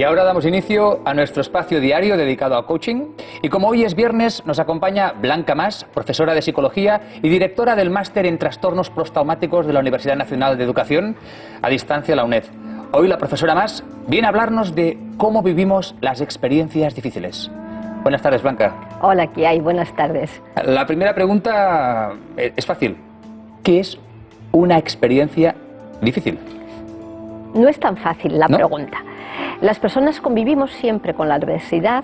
Y ahora damos inicio a nuestro espacio diario dedicado al coaching. Y como hoy es viernes, nos acompaña Blanca Mas, profesora de Psicología y directora del Máster en Trastornos Postraumáticos de la Universidad Nacional de Educación a Distancia, la UNED. Hoy la profesora Mas viene a hablarnos de cómo vivimos las experiencias difíciles. Buenas tardes, Blanca. Hola, ¿qué hay? Buenas tardes. La primera pregunta es fácil. ¿Qué es una experiencia difícil? No es tan fácil la ¿No? pregunta. Las personas convivimos siempre con la adversidad,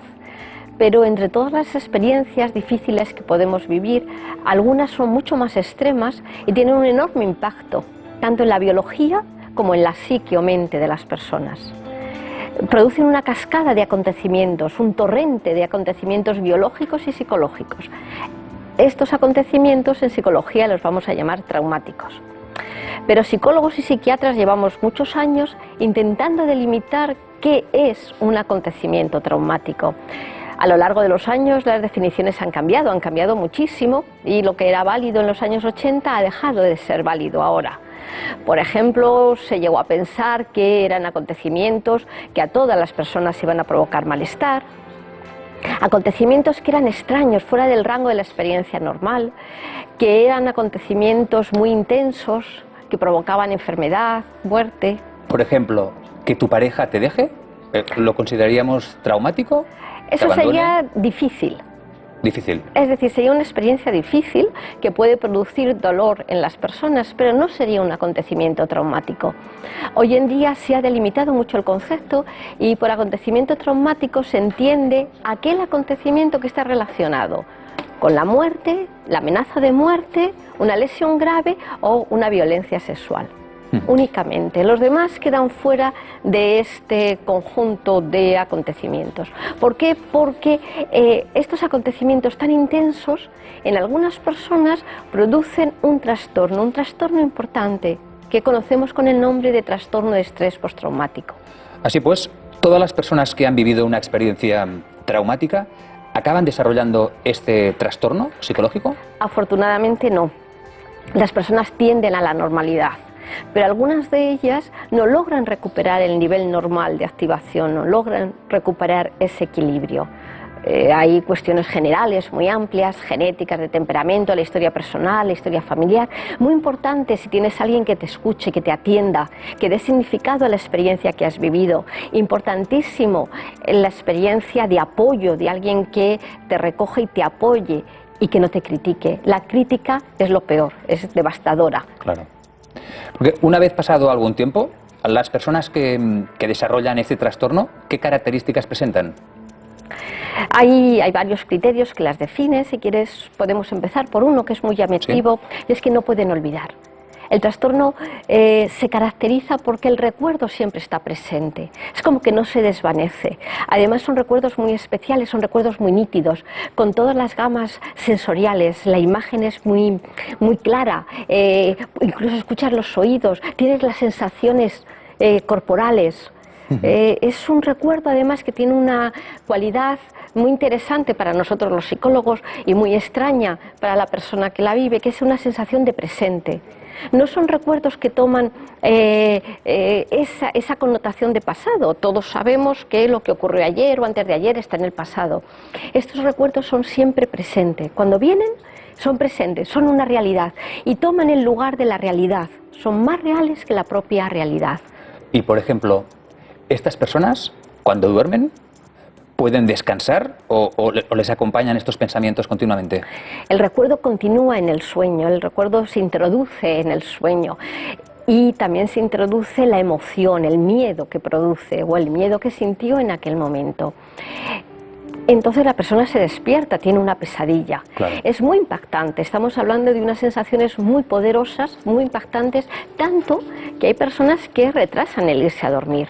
pero entre todas las experiencias difíciles que podemos vivir, algunas son mucho más extremas y tienen un enorme impacto, tanto en la biología como en la psique o mente de las personas. Producen una cascada de acontecimientos, un torrente de acontecimientos biológicos y psicológicos. Estos acontecimientos en psicología los vamos a llamar traumáticos. Pero psicólogos y psiquiatras llevamos muchos años intentando delimitar qué es un acontecimiento traumático. A lo largo de los años las definiciones han cambiado muchísimo, y lo que era válido en los años 80 ha dejado de ser válido ahora. Por ejemplo, se llegó a pensar que eran acontecimientos que a todas las personas iban a provocar malestar, acontecimientos que eran extraños, fuera del rango de la experiencia normal, que eran acontecimientos muy intensos, que provocaban enfermedad, muerte. Por ejemplo, que tu pareja te deje, ¿lo consideraríamos traumático? Eso sería difícil. Difícil. Es decir, sería una experiencia difícil que puede producir dolor en las personas, pero no sería un acontecimiento traumático. Hoy en día se ha delimitado mucho el concepto y por acontecimiento traumático se entiende aquel acontecimiento que está relacionado con la muerte, la amenaza de muerte, una lesión grave o una violencia sexual. Únicamente. Los demás quedan fuera de este conjunto de acontecimientos. ¿Por qué? Porque estos acontecimientos tan intensos en algunas personas producen un trastorno importante que conocemos con el nombre de trastorno de estrés postraumático. Así pues, todas las personas que han vivido una experiencia traumática acaban desarrollando este trastorno psicológico. Afortunadamente no. Las personas tienden a la normalidad, pero algunas de ellas no logran recuperar el nivel normal de activación, no logran recuperar ese equilibrio. Hay cuestiones generales muy amplias, genéticas, de temperamento, la historia personal, la historia familiar. Muy importante si tienes a alguien que te escuche, que te atienda, que dé significado a la experiencia que has vivido. Importantísimo la experiencia de apoyo, de alguien que te recoja y te apoye y que no te critique. La crítica es lo peor, es devastadora. Claro. Porque una vez pasado algún tiempo, las personas que desarrollan este trastorno, ¿qué características presentan? Hay varios criterios que las definen. Si quieres podemos empezar por uno que es muy llamativo, sí. Y es que no pueden olvidar. El trastorno se caracteriza porque el recuerdo siempre está presente, es como que no se desvanece. Además son recuerdos muy especiales, son recuerdos muy nítidos, con todas las gamas sensoriales, la imagen es muy clara, incluso escuchas los oídos, tienes las sensaciones corporales. Es un recuerdo además que tiene una cualidad muy interesante para nosotros los psicólogos y muy extraña para la persona que la vive, que es una sensación de presente. No son recuerdos que toman esa connotación de pasado. Todos sabemos que lo que ocurrió ayer o antes de ayer está en el pasado. Estos recuerdos son siempre presentes. Cuando vienen, son presentes, son una realidad y toman el lugar de la realidad. Son más reales que la propia realidad. Y, por ejemplo, estas personas, cuando duermen, ¿pueden descansar o les acompañan estos pensamientos continuamente? El recuerdo continúa en el sueño, el recuerdo se introduce en el sueño y también se introduce la emoción, el miedo que produce o el miedo que sintió en aquel momento. Entonces la persona se despierta, tiene una pesadilla. Claro. Es muy impactante, estamos hablando de unas sensaciones muy poderosas, muy impactantes, tanto que hay personas que retrasan el irse a dormir.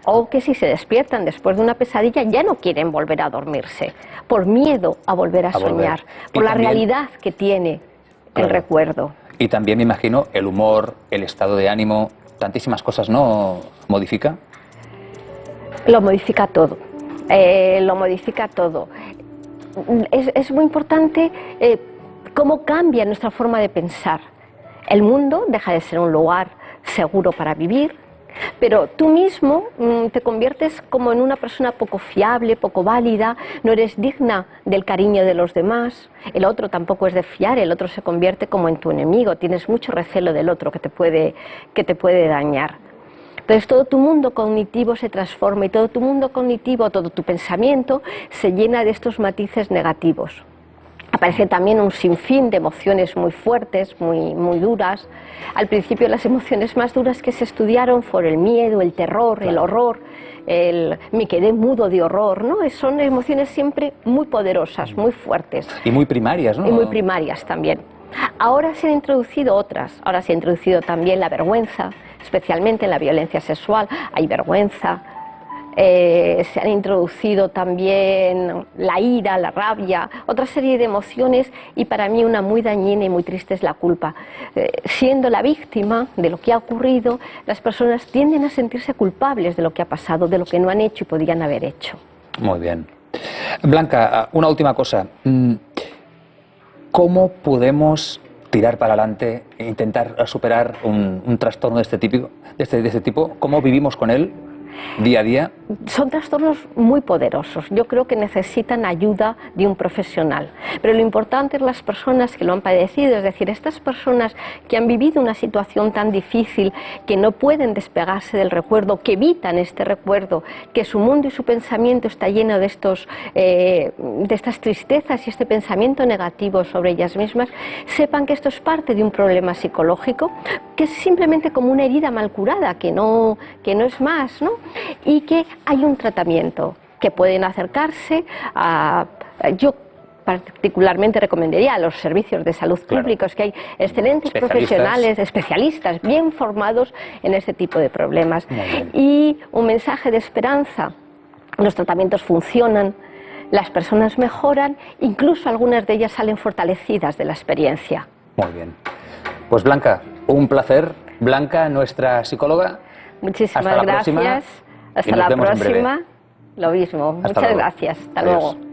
O que si se despiertan después de una pesadilla ya no quieren volver a dormirse, por miedo a volver a soñar, por la realidad que tiene el recuerdo. Y también me imagino el humor, el estado de ánimo, tantísimas cosas, ¿no? ¿Modifica? Lo modifica todo, lo modifica todo. Es muy importante cómo cambia nuestra forma de pensar. El mundo deja de ser un lugar seguro para vivir, Pero tú mismo te conviertes como en una persona poco fiable, poco válida, no eres digna del cariño de los demás, el otro tampoco es de fiar, el otro se convierte como en tu enemigo, tienes mucho recelo del otro que te puede dañar. Entonces todo tu mundo cognitivo se transforma y todo tu mundo cognitivo, todo tu pensamiento se llena de estos matices negativos. Aparece también un sinfín de emociones muy fuertes, muy duras. Al principio las emociones más duras que se estudiaron fueron el miedo, el terror, el horror, me quedé mudo de horror, ¿no? Son emociones siempre muy poderosas, muy fuertes. Y muy primarias, ¿no? Y muy primarias también. Ahora se han introducido otras, ahora se ha introducido también la vergüenza, especialmente en la violencia sexual, hay vergüenza. Se han introducido también la ira, la rabia, otra serie de emociones y para mí una muy dañina y muy triste es la culpa. Siendo la víctima de lo que ha ocurrido, las personas tienden a sentirse culpables de lo que ha pasado, de lo que no han hecho y podrían haber hecho. Muy bien. Blanca, una última cosa. ¿Cómo podemos tirar para adelante e intentar superar un trastorno de este tipo? ¿Cómo vivimos con él día a día? Son trastornos muy poderosos. Yo creo que necesitan ayuda de un profesional. Pero lo importante es las personas que lo han padecido, es decir, estas personas que han vivido una situación tan difícil, que no pueden despegarse del recuerdo, que evitan este recuerdo, que su mundo y su pensamiento está lleno de estas tristezas y este pensamiento negativo sobre ellas mismas, sepan que esto es parte de un problema psicológico, que es simplemente como una herida mal curada, que no es más, ¿no? Y que hay un tratamiento, que pueden acercarse a... Yo particularmente recomendaría a los servicios de salud públicos, que hay excelentes profesionales, especialistas, bien formados en este tipo de problemas. Y un mensaje de esperanza: los tratamientos funcionan, las personas mejoran, incluso algunas de ellas salen fortalecidas de la experiencia. Muy bien. Pues Blanca, un placer. Blanca, nuestra psicóloga. Muchísimas gracias. Hasta la próxima. Lo mismo. Muchas gracias. Hasta luego.